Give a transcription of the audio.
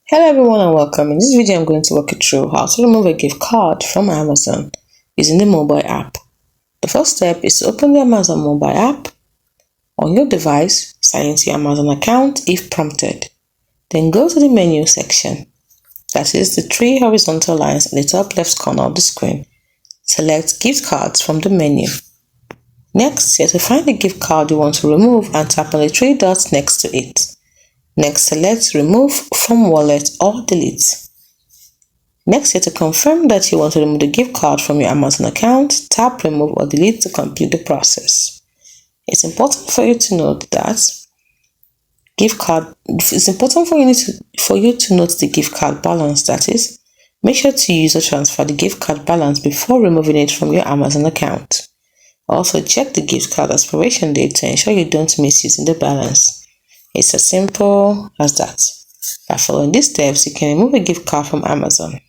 Hello everyone and welcome. In this video I'm going to walk you through how to remove a gift card from Amazon using the mobile app. The first step is to open the Amazon mobile app on your device, sign into your Amazon account if prompted. Then go to the menu section, that is the three horizontal lines at the top left corner of the screen. Select gift cards from the menu. Next, you have to find the gift card you want to remove and tap on the three dots next to it. Next, select Remove from Wallet or Delete. Next, you have to confirm that you want to remove the gift card from your Amazon account. Tap Remove or Delete to complete the process. It's important for you to note that it's important for you to note the gift card balance. That is, make sure to use or transfer the gift card balance before removing it from your Amazon account. Also, check the gift card expiration date to ensure you don't miss using the balance. It's as simple as that. By following these steps, you can remove a gift card from Amazon.